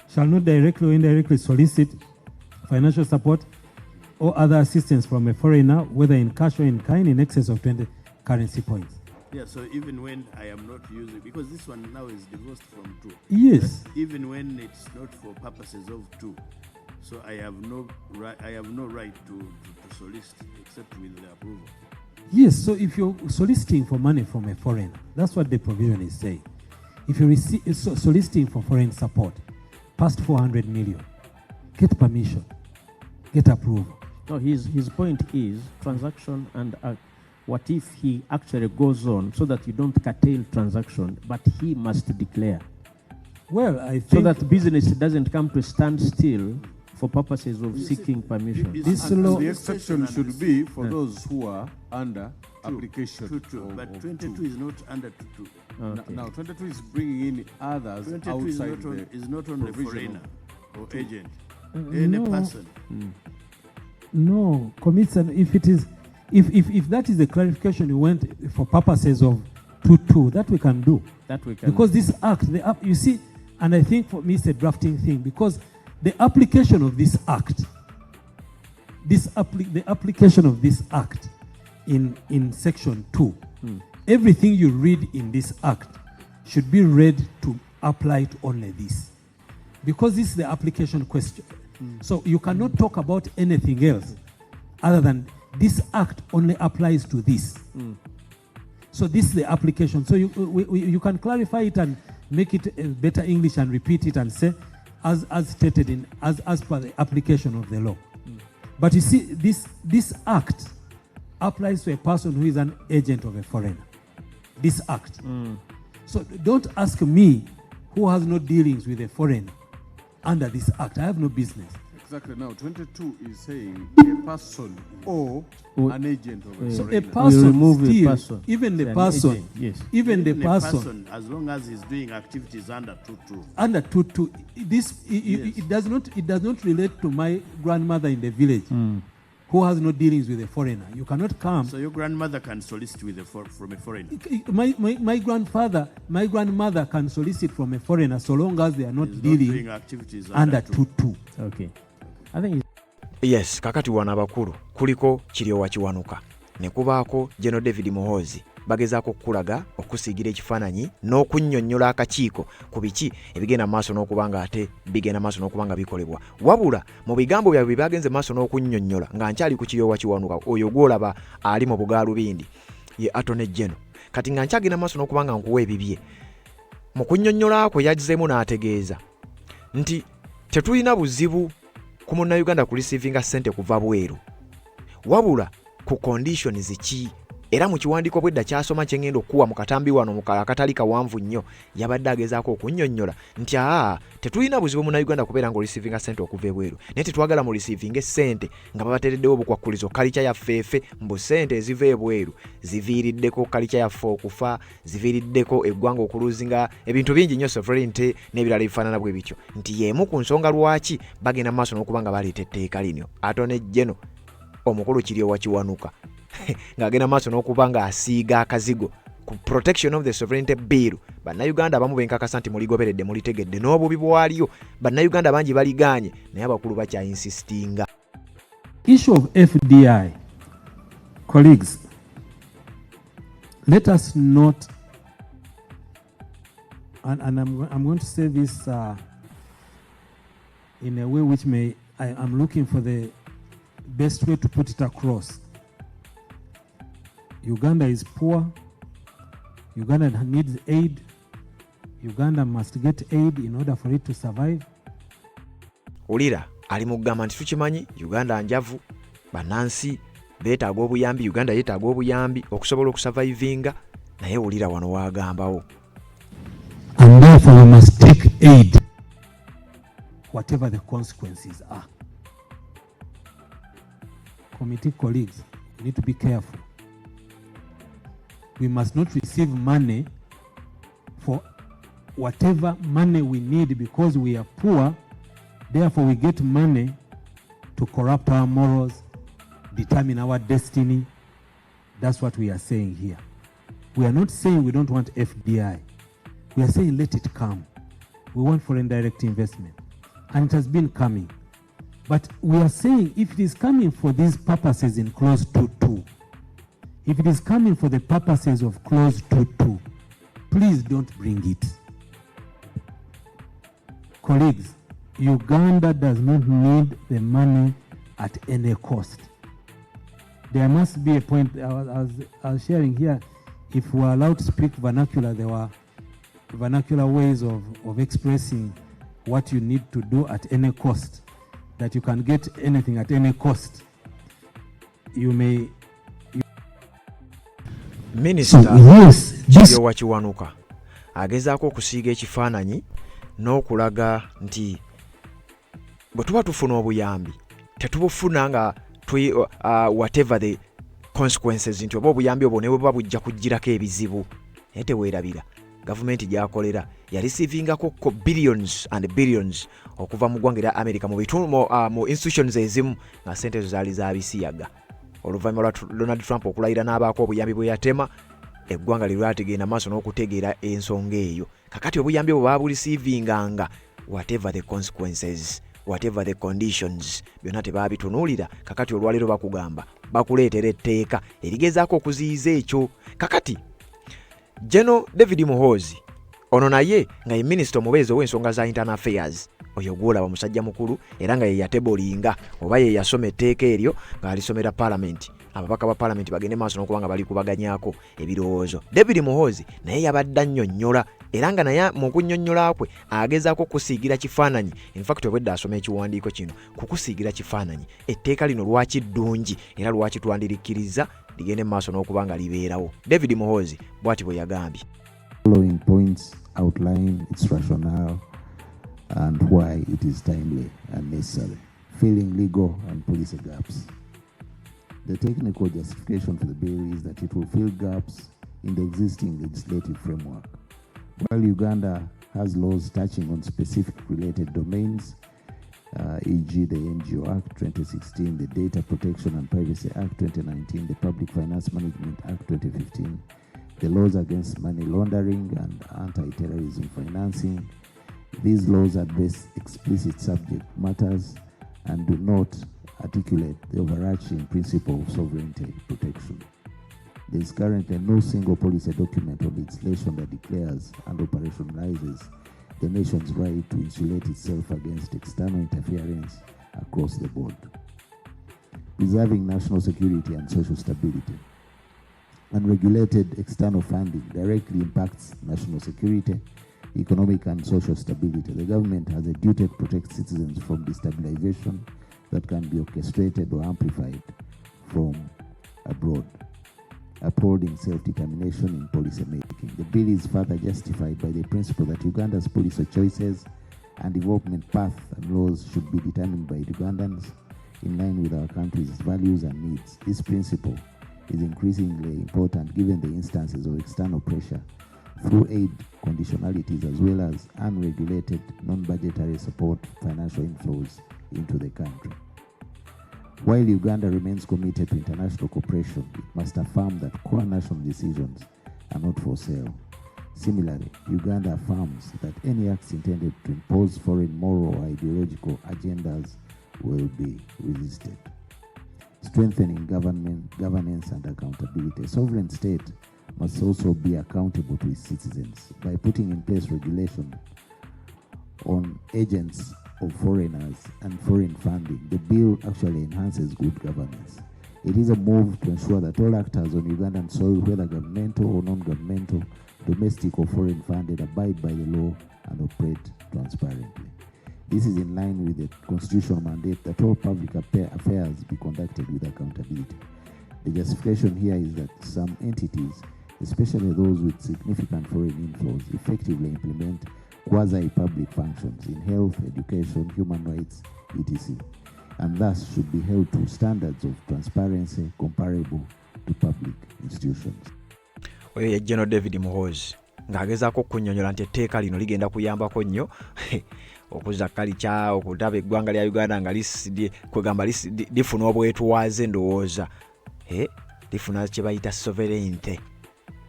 shall not directly or indirectly solicit financial support or other assistance from a foreigner, whether in cash or in kind, in excess of 20 currency points. Yeah, so even when I am not using, because this one now is divorced from 2. Yes. But even when it's not for purposes of 2, so I have no right to solicit except with the approval. Yes, so if you're soliciting for money from a foreigner, that's what the provision is saying. If you're soliciting for foreign support, past 400 million, get permission, get approval. No, his point is transaction and what if he actually goes on so that you don't curtail transaction, but he must declare. Well, I think... So that business doesn't come to stand still for purposes of seeking permission. This law, the exception should be for those who are under application. But 22 is not under 2. Okay. Now 22 is bringing in others 22 outside is not only foreigner or agent. No. Any person. No, commitment. If it is, if that is the clarification you went for purposes of 2.2, that we can do. That we can. Because this act, you see, and I think for me it's a drafting thing, because the application of this act, the application of this act in section 2, everything you read in this act should be read to apply to only this, because this is the application question. So you cannot talk about anything else other than this act only applies to this. So this is the application. So you can clarify it and make it better English and repeat it and say, as stated in as per the application of the law. But you see, this act applies to a person who is an agent of a foreigner. This act. So don't ask me, who has no dealings with a foreigner under this act. I have no business. Exactly. Now, 22 is saying a person or an agent of a So foreigner. a person still, a person. even the An person, agent, yes. even the A person as long as he's doing activities under 2.2. under 2.2, this it does not relate to my grandmother in the village who has no dealings with a foreigner. You cannot come. So your grandmother can solicit from a foreigner. My grandmother can solicit from a foreigner so long as they are not dealing doing activities under under 2.2. Okay. I think Yes, kakati wana abakulu kuliko kiryowa kiwanuka ne kubaako General David Muhoozi bagezaako kukulaga okusiigira ekifaananyi n'okunnyonnyola akakiiko ku biki ebigenda maaso n'okubanga ate bigenda maaso n'okubanga bikolebwa. Wabula mu bigambo byabwe bagenze maaso n'okunnyonnyola nga nkyali ku kiryowa kiwanuka oyo gwolaba ali mu Bugaalubindi ye Attorney General. Kati nga nkyagenda maaso n'okubanga nkuwa ebibye. Mu kunnyonnyola kwe yagizeemu n'ategeeza nti tetulina buzibu ku Munnayuganda ku receivinga ssente kuva bweru. Wabula ku conditions ki era mu kiwandiiko bwedda kyasoma kye ngenda okuwa mu katambi wano mu akatali kawanvu nnyo yabadde agezaako okunnyonnyola nti tetulina buzibu Munnayuganda kubeera nga receivinga ssente okuva ebweru naye tetwagala mu receivinga ssente nga babateereddewo obukwakkulizo kalica yaffeefe mbu ssente eziva ebweru ziviiriddeko kalica yaffe okufa ziviiriddeko eggwanga okuluzinga ebintu bingi nnyo sovereignty n'ebirala ebifaanana bwe bityo nti y'emu ku nsonga lwaki bagenda maaso n'okuba nga baleeta etteeka lino. Attorney General omukulu kiryowa kiwanuka ng'agenda maaso n'okuba nga asiiga akazigo ku protection of the sovereignty bill. Bannayuganda abamu benkakasa nti muligoberedde mulitegedde n'obubi bwaliyo bannayuganda bangi baligaanye naye abakulu bakyayinsistinga. Issue of FDI, colleagues, let us not, and I'm going to say this in a way which I'm looking for the best way to put it across. Uganda is poor. Uganda needs aid. Uganda must get aid in order for it to survive. Ulira ali mugamba nti tukimanyi Uganda njavu banansi beetaaga obuyambi, Uganda yeetaaga obuyambi okusobola okusurvivinga naye ulira wano waagambawo. And therefore we must take aid whatever the consequences are. Committee colleagues, we need to be careful. We must not receive money for whatever money we need because we are poor. Therefore, we get money to corrupt our morals, determine our destiny. That's what we are saying here. We are not saying we don't want FDI. We are saying let it come. We want foreign direct investment. And it has been coming. But we are saying if it is coming for these purposes in clause 2.2, if it is coming for the purposes of clause 2.2, please don't bring it. Colleagues, Uganda does not need the money at any cost. There must be a point, I was sharing here, if we were allowed to speak vernacular, there were vernacular ways of expressing what you need to do at any cost, that you can get anything at any cost. Minister kiryowa kiwanuka agezaako okusiiga ekifaananyi n'okulaga nti bwe tuba tufuna obuyambi tetubufuna nga whatever the consequences nti oba obuyambi obwo ne bwe buba bujja kugirako ebizibu naye teweerabira gavumenti gy'akolera yarisivingako billions and billions okuva mu ggwanga erya America mu institutions ezimu nga ssente ezo zaali zabisiyaga. Oluvannyuma lwa Donald Trump okulayira n'abaako obuyambi bwe yatema eggwanga lirwategenda maaso n'okutegeera ensonga eyo. Kakati obuyambi obwo baaburisivinganga whatever the consequences, whatever the conditions, byonna tebaabitunuulira. Kakati olwaleero bakugamba bakuleetera etteeka erigezaako okuziyiza ekyo. Kakati General David Muhoozi ono naye nga ye minisita omubeezi ow'ensonga za internal affairs oyo gwolaba musajja mukulu era nga ye yatebolinga oba ye yasoma etteeka eryo ng'alisomera Parliament. Ababaka ba Parliament bagende maaso n'okuba nga bali kubaganyako ebirowoozo. David Muhoozi naye yabadde annyonnyola era nga naye mu kunnyonnyola kwe agezaako kusiigira kifaananyi. In fact obwedda asoma ekiwandiiko kino kukusiigira kifaananyi etteeka lino lwaki ddungi era lwaki twandirikkiriza ligende maaso n'okuba nga libeerawo. David Muhoozi bw'ati bwe yagambye. Following points outline its rationale and why it is timely and necessary, filling legal and policy gaps. The technical justification for the bill is that it will fill gaps in the existing legislative framework. While Uganda has laws touching on specific related domains, e.g. the NGO Act 2016, the Data Protection and Privacy Act 2019, the Public Finance Management Act 2015, the laws against money laundering and anti-terrorism financing. These laws address explicit subject matters and do not articulate the overarching principle of sovereignty protection. There is currently no single policy document or legislation that declares and operationalizes the nation's right to insulate itself against external interference across the board. Preserving national security and social stability. Unregulated external funding directly impacts national security, economic and social stability. The government has a duty to protect citizens from destabilization that can be orchestrated or amplified from abroad. Upholding self-determination in policy making. The bill is further justified by the principle that Uganda's policy choices and development path and laws should be determined by Ugandans in line with our country's values and needs. This principle is increasingly important given the instances of external pressure through aid conditionalities as well as unregulated non-budgetary support financial inflows into the country. While Uganda remains committed to international cooperation, it must affirm that core national decisions are not for sale. Similarly, Uganda affirms that any acts intended to impose foreign moral or ideological agendas will be resisted. Strengthening governance and accountability. A sovereign state must also be accountable to its citizens by putting in place regulation on agents of foreigners and foreign funding. The bill actually enhances good governance. It is a move to ensure that all actors on Ugandan soil, whether governmental or non-governmental, domestic or foreign funded, abide by the law and operate transparently. This is in line with the constitutional mandate that all public affairs be conducted with accountability. The justification here is that some entities, especially those with significant foreign inflows, effectively implement quasi-public functions in health, education, human rights, etc., and thus should be held to standards of transparency comparable to public institutions. Oyo ye General David Muhoozi ng'agezaako okunnyonnyola nti etteeka lino ligenda kuyambako nnyo okuzza kalica okutaba eggwanga lya Uganda nga kwegamba lifuna obwetwaze ndowooza lifuna kye bayita sovereignty,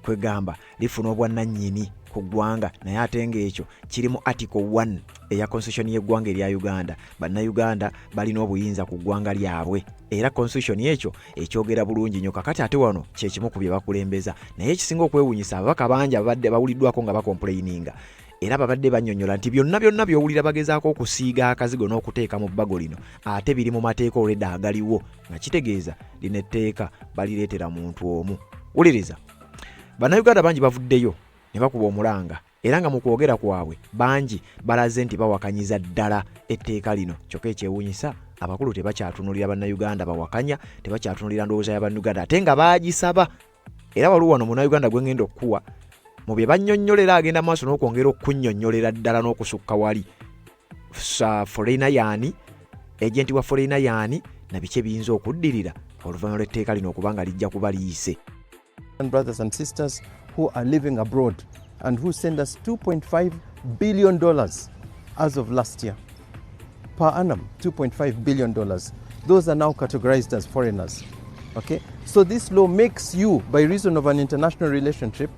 kwegamba lifuna obwannannyini ku ggwanga, naye ate ng'ekyo kirimu article 1 eya constitution y'eggwanga erya Uganda. Bannayuganda balina obuyinza ku ggwanga lyabwe era constitution ekyo ekyogera bulungi nnyo. Kakati ate wano kye kimu ku bye bakulembeza, naye ekisinga okwewuunyisa ababaka bangi ababadde bawuliddwako nga bakomplaininga era babadde bannyonnyola nti byonna by'owulira bagezaako okusiiga akazigo n'okuteeka mu bbago lino ate biri mu mateeka olwedda agaliwo, nga kitegeeza lino etteeka balireetera muntu omu. Wuliriza, bannayuganda bangi bavuddeyo ne bakuba omulanga era nga mu kwogera kwabwe bangi balaze nti bawakanyiza ddala etteeka lino. Kyokka ekyewuunyisa abakulu tebakyatunulira bannayuganda bawakanya, tebakyatunulira ndowooza y'abannayuganda ate nga baagisaba. Era waliwo wano munnayuganda gwe ngenda okukuwa mu bye bannyonnyolera agenda maaso n'okwongera okunnyonnyolera ddala n'okusukka wali foreigner yaani, agenti wa foreigner yaani na biki ebiyinza okuddirira oluvannyuma lw'etteeka lino okuba nga lijja kuba liyise. Brothers and sisters who are living abroad and who send us $2.5 billion as of last year. Per annum, $2.5 billion. Those are now categorized as foreigners. Okay? So this law makes you, by reason of an international relationship,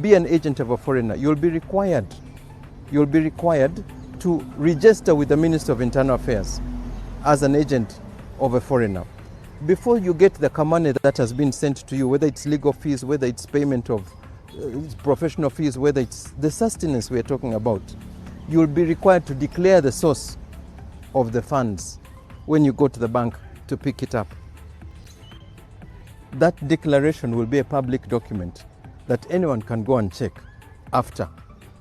be an agent of a foreigner. You'll be required to register with the Ministry of Internal Affairs as an agent of a foreigner. Before you get the kamane that has been sent to you, whether it's legal fees, whether it's payment of professional fees, whether it's the sustenance we're talking about, you'll be required to declare the source of the funds when you go to the bank to pick it up. That declaration will be a public document that anyone can go and check after,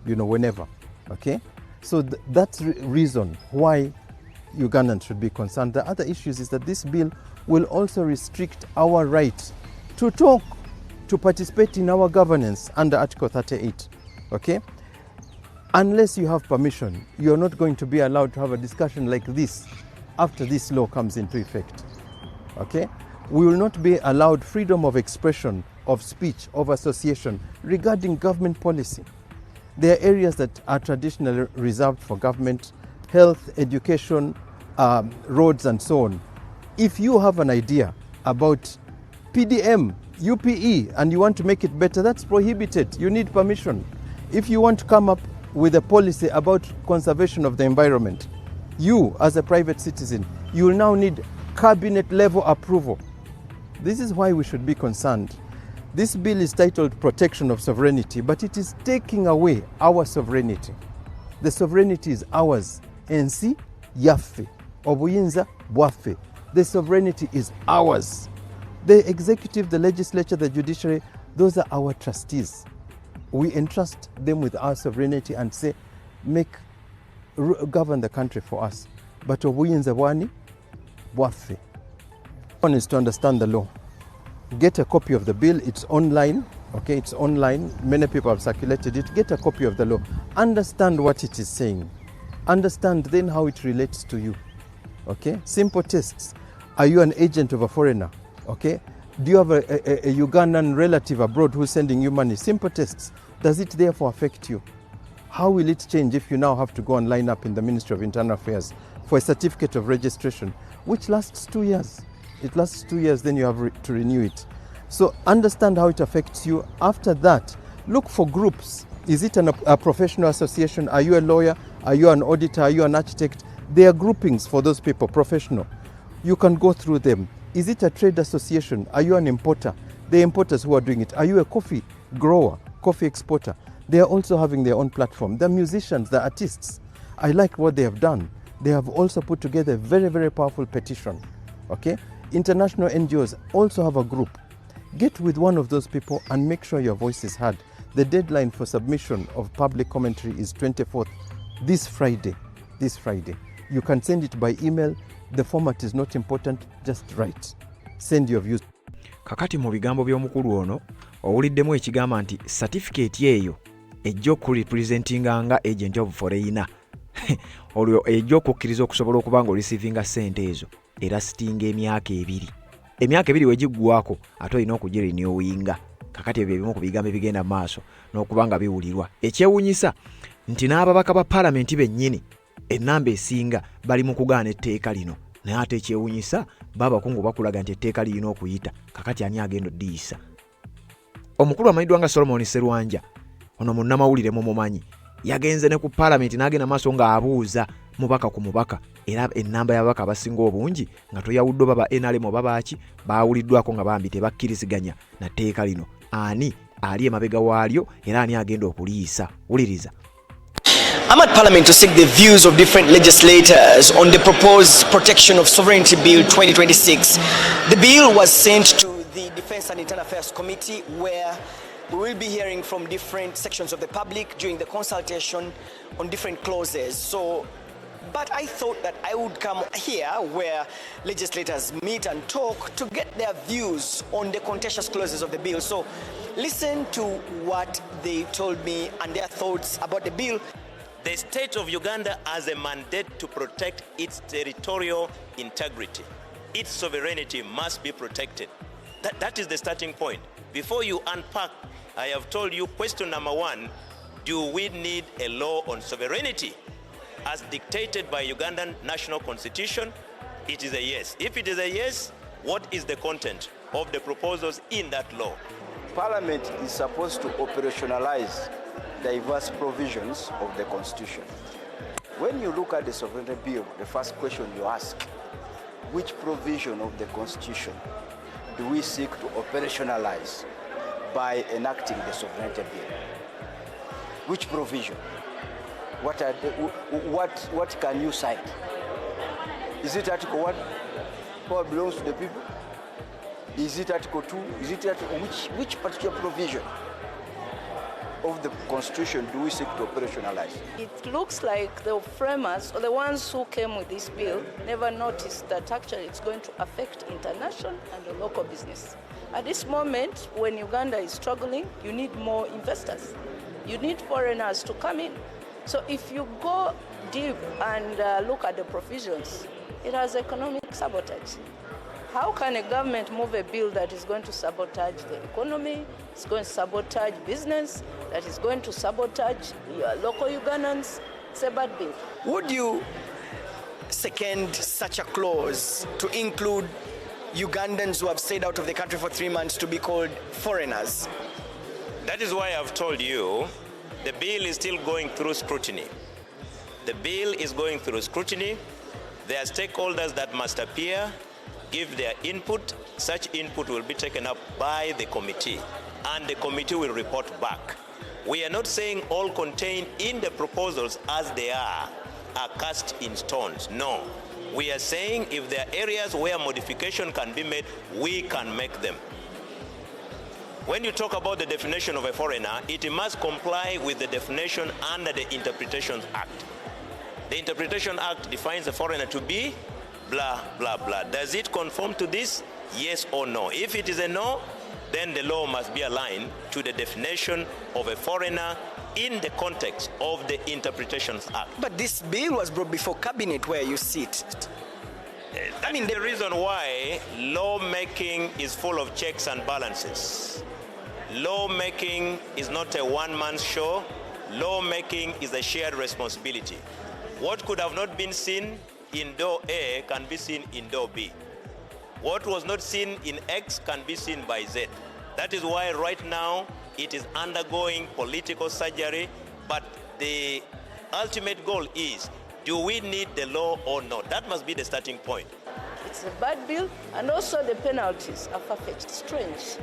whenever, okay? So that's the reason why Ugandans should be concerned. The other issues is that this bill will also restrict our right to talk, to participate in our governance under Article 38, okay? Unless you have permission, you're not going to be allowed to have a discussion like this after this law comes into effect, okay? We will not be allowed freedom of expression, of speech, of association regarding government policy. There are areas that are traditionally reserved for government, health, education, roads and so on. If you have an idea about PDM, UPE, and you want to make it better, that's prohibited. You need permission. If you want to come up with a policy about conservation of the environment, you as a private citizen, you will now need cabinet level approval. This is why we should be concerned. This bill is titled Protection of Sovereignty, but it is taking away our sovereignty. The sovereignty is ours. Ensi yaffe. Obuyinza bwaffe. The sovereignty is ours. The executive, the legislature, the judiciary, those are our trustees. We entrust them with our sovereignty and say, govern the country for us. But obuyinza bwani bwaffe. One is to understand the law. Get a copy of the bill. It's online. Okay, it's online. Many people have circulated it. Get a copy of the law. Understand what it is saying. Understand then how it relates to you. Okay, simple tests. Are you an agent of a foreigner? Okay, do you have a Ugandan relative abroad who's sending you money? Simple tests. Does it therefore affect you? How will it change if you now have to go and line up in the Ministry of Internal Affairs for a certificate of registration, which lasts 2 years? It lasts 2 years, then you have to renew it. So understand how it affects you. After that, look for groups. Is it a professional association? Are you a lawyer? Are you an auditor? Are you an architect? There are groupings for those people, professional. You can go through them. Is it a trade association? Are you an importer? The importers who are doing it. Are you a coffee grower, coffee exporter? They are also having their own platform. The musicians, the artists. I like what they have done. They have also put together a very, very powerful petition. Okay? International NGOs also have a group. Get with one of those people and make sure your voice is heard. The deadline for submission of public commentary is 24th, this Friday. This Friday. You can send it by email. The format is not important, just write. Send your views. Kakati mu bigambo by'omukulu ono owuliddemu ekigamba nti certificate eyo ejja okurepresentinga nga agent of foreigner olwo ejja okukkiriza okusobola okuba nga olisivinga ssente ezo era sitinga emyaka ebiri wegiggwako ate olina okugirenewinga. Kakati ebyo ebimu ku bigambo ebigenda maaso n'okuba nga biwulirwa. Ekyewuunyisa nti n'ababaka ba Parliament bennyini ennamba esinga bali mu kugaana etteeka lino, naye ate ekyewuunyisa baabakungu bakulaga nti etteeka lirina okuyita. Kakati ani agenda oddiyisa? Omukulu amanyiddwa nga Solomon Sserwanja, ono munnamawulire mumumanyi, yagenze ne ku Parliament n'agenda maaso ng'abuuza mubaka ku mubaka, era ennamba y'ababaka abasinga obungi nga toyawuddwa baba NRM oba baaki baawuliddwako nga bambi tebakkiriziganya na tteeka lino. Ani ali emabega waalyo era ani agenda okuliyisa? Wuliriza. I'm at Parliament to seek the views of different legislators on the proposed Protection of Sovereignty Bill 2026. The bill was sent to the Defence and Internal Affairs Committee, where we will be hearing from different sections of the public during the consultation on different clauses. But I thought that I would come here where legislators meet and talk to get their views on the contentious clauses of the bill. So listen to what they told me and their thoughts about the bill. The state of Uganda has a mandate to protect its territorial integrity. Its sovereignty must be protected. That is the starting point. Before you unpack, I have told you question number one, do we need a law on sovereignty? As dictated by Ugandan National Constitution, it is a yes. If it is a yes, what is the content of the proposals in that law? Parliament is supposed to operationalize diverse provisions of the Constitution. When you look at the sovereignty bill, the first question you ask, which provision of the Constitution do we seek to operationalize by enacting the sovereignty bill? Which provision? what can you cite? Is it Article 1? Power belongs to the people? Is it Article 2? Is it which particular provision of the Constitution do we seek to operationalize? It looks like the framers, or the ones who came with this bill, never noticed that actually it's going to affect international and the local business. At this moment, when Uganda is struggling, you need more investors. You need foreigners to come in. So if you go deep and look at the provisions, it has economic sabotage. How can a government move a bill that is going to sabotage the economy, it's going to sabotage business, that is going to sabotage your local Ugandans? It's a bad bill. Would you second such a clause to include Ugandans who have stayed out of the country for 3 months to be called foreigners? That is why I've told you the bill is still going through scrutiny. The bill is going through scrutiny. There are stakeholders that must appear, give their input. Such input will be taken up by the committee, and the committee will report back. We are not saying all contained in the proposals as they are cast in stones. No. We are saying if there are areas where modification can be made, we can make them. When you talk about the definition of a foreigner, it must comply with the definition under the Interpretations Act. The Interpretation Act defines a foreigner to be blah, blah, blah. Does it conform to this? Yes or no? If it is a no, then the law must be aligned to the definition of a foreigner in the context of the Interpretations Act. But this bill was brought before Cabinet where you sit. That is the reason why lawmaking is full of checks and balances. Lawmaking is not a one-man show. Lawmaking is a shared responsibility. What could have not been seen in door A can be seen in door B. What was not seen in X can be seen by Z. That is why right now it is undergoing political surgery, but the ultimate goal is, do we need the law or not? That must be the starting point. It's a bad bill, and also the penalties are far-fetched. Strange.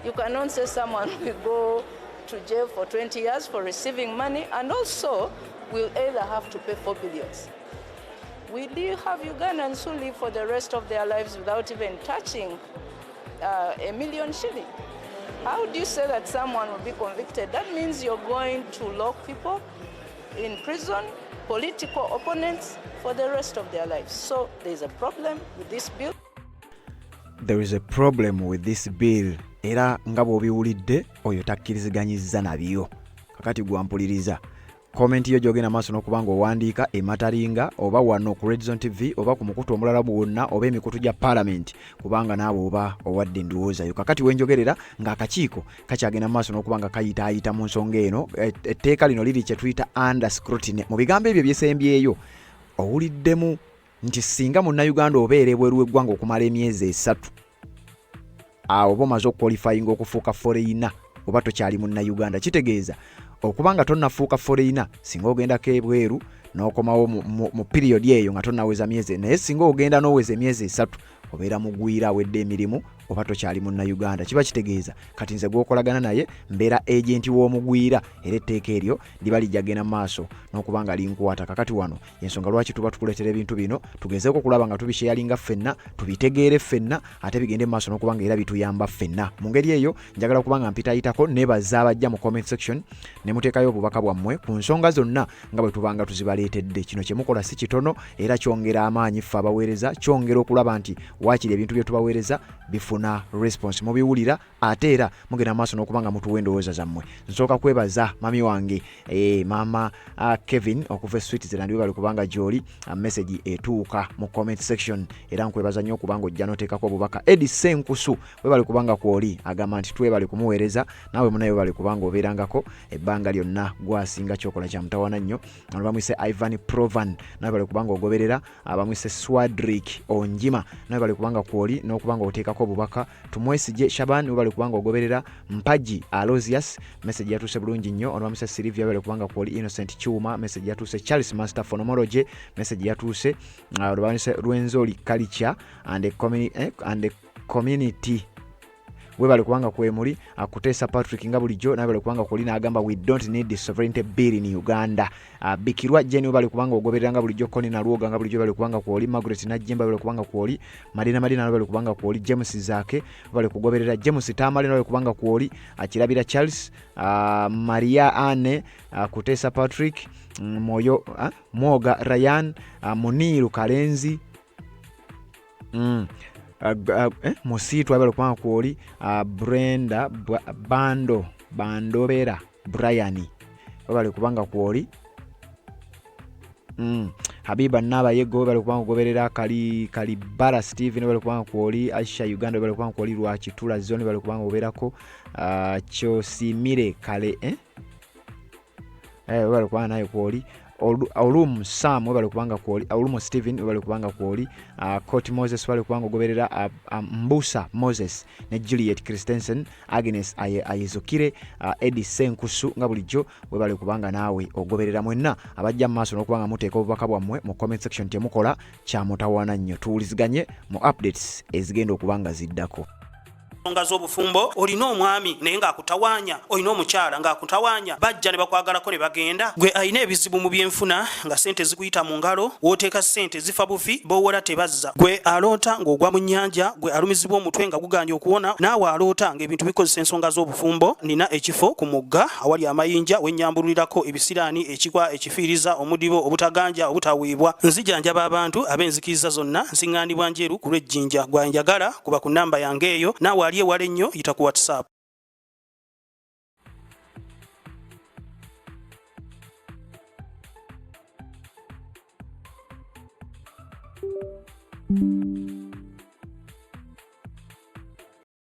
You cannot say someone will go to jail for 20 years for receiving money, and also will either have to pay 4 billion. We do have Ugandans who live for the rest of their lives without even touching $1 million shilling. How do you say that someone will be convicted? That means you're going to lock people in prison, political opponents, for the rest of their lives. So there's a problem with this bill. There is a problem with this bill. Era nga bw'obiwulidde oyo takkiriziganyizza nabyo. Kakati gwampuliriza. Comment yo gyogenda maaso n'okubanga owandiika ematalinga oba wano ku Red Zone TV oba ku mukutu omulala gwonna oba emikutu gya Parliament, kubanga naawe oba owadde ndowooza yo. Kakati wenjogerera ng'akakiiko kakyagenda maaso n'okubanga kayitaayita mu nsonga eno, etteeka lino liri kye tuyita under scrutiny. Mu bigambo ebyo byesembyeyo owuliddemu nti singa munnayuganda obeera ebweru w'eggwanga okumala emyezi 3, awo oba omaze okukwalifyinga okufuuka foreigner oba tokyali munnayuganda. Kitegeeza okubanga tonnafuuka foreigner singa ogendako ebweru n'okomawo mu period eyo nga tonnaweza myezi, naye singa ogenda n'oweza emyezi 3 obeera mugwira awedde emirimu oba tokyali munnayuganda. Kiba kitegeeza kati nze gwokolagana naye mbeera agenti w'omugwira, era etteeka eryo liba lijjagenda maaso n'okubanga linkwata. Kakati wano ensonga lwaki tuba tukuleetera ebintu bino, tugezeeko kulaba nga tubisharinga ffenna, tubitegeere ffenna, ate bigende maaso n'okubanga era bituyamba ffenna. Mu ngeri eyo njagala kubanga mpitayitako nebaza abajja mu comment section ne muteekayo obubaka bwammwe ku nsonga zonna nga bwe tubanga tuzibaleetedde. Kino kye mukola si kitono era kyongera amaanyi ffe abaweereza, kyongera okulaba nti waakiri ebintu bye tubaweereza bifuna response mubiwulira, ate era mugenda maaso n'okubanga mutuwa endowooza zammwe. Nsooka kwebaza mami wange mama Kevin okuva Switzerland, we bali kubanga gy'oli message etuuka mu comment section, era nkwebaza nnyo okubanga ojja n'oteekako obubaka. Edi Senkusu we bali kubanga kwoli agamba nti twebali kumuweereza, naawe munaye we bali kubanga obeerangako ebbanga lyonna gwasinga kyokola kya mutawana nnyo. Ano bamwise Ivan Provan nawe bali kubanga ogoberera, abamwise Swadrick Onjima nawe bali kubanga kwoli n'okubanga oteekako obubaka. Tumwesije Shaban we bali kubanga ogoberera, Mpaji Alozias message yatuuse bulungi nnyo. Ono bamwise Silvia bali kubanga kwoli, Innocent Chuma message yatuuse, Charles Master Phonology message yatuuse, bamwise Rwenzoli Culture and community webale kubanga kwemuli Kuteesa Patrick nga bulijjo nawe bale kubanga kuli n'agamba we don't need the sovereignty bill in Uganda. Bikirwa Jenny webale kubanga ogoberera nga bulijjo Koni na Luoga nga bulijjo bale kubanga kwoli Margaret Najjemba bale kubanga kwoli Madina Madina bale kubanga kwoli James Zake bale kugoberera James Tamale bale kubanga kwoli Kirabira Charles Maria Anne Kuteesa Patrick Moyo Moga Ryan Muniru Kalenzi Musitu abale kubanga kwoli Brenda Bandobera Brian bale kubanga kwoli Habiba Naba Yego bale kubanga goberera Kalibara Steven bale kubanga kwoli Aisha Uganda bale kubanga kwoli Lwakitula Zone bale kubanga oberako Chosimire Kale bale kubanga nayo kwoli Olumu Sam bale kubanga kwoli Olumu Steven bale kubanga kwoli Court Moses bale kubanga goberera Mbusa Moses ne Juliet Christensen Agnes Ayizokire Eddie Senkusu nga bulijjo bale kubanga nawe ogoberera mwenna abajja maaso n'okubanga muteeka obubaka bwammwe mu comment section temukola kya mutawaana nnyo tuwuliziganye mu updates ezigenda okubanga ziddako. Ensonga z'obufumbo olina omwami naye ng'akutawaanya olina omukyala ng'akutawaanya bajja ne bakwagalako ne bagenda gwe alina ebizibu mu byenfuna nga sente zikuyita mu ngalo wooteeka sente zifa bufi b'owola tebazza gwe aloota ng'ogwa mu nnyanja gwe alumizibwa omutwe nga guganja okuwona naawe aloota ng'ebintu bikozesa ensonga z'obufumbo nina ekifo ku mugga awali amayinja wennyambululirako ebisiraani ekigwa ekifiiriza omudibo obutaganja obutaweebwa nzijanjaba abantu ab'enzikiriza zonna nsiŋŋaanibwa njeru ku lw'ejjinja gwanjagala kuba ku nnamba yange eyo naawe aliye wale nnyo yita ku WhatsApp. Thank you.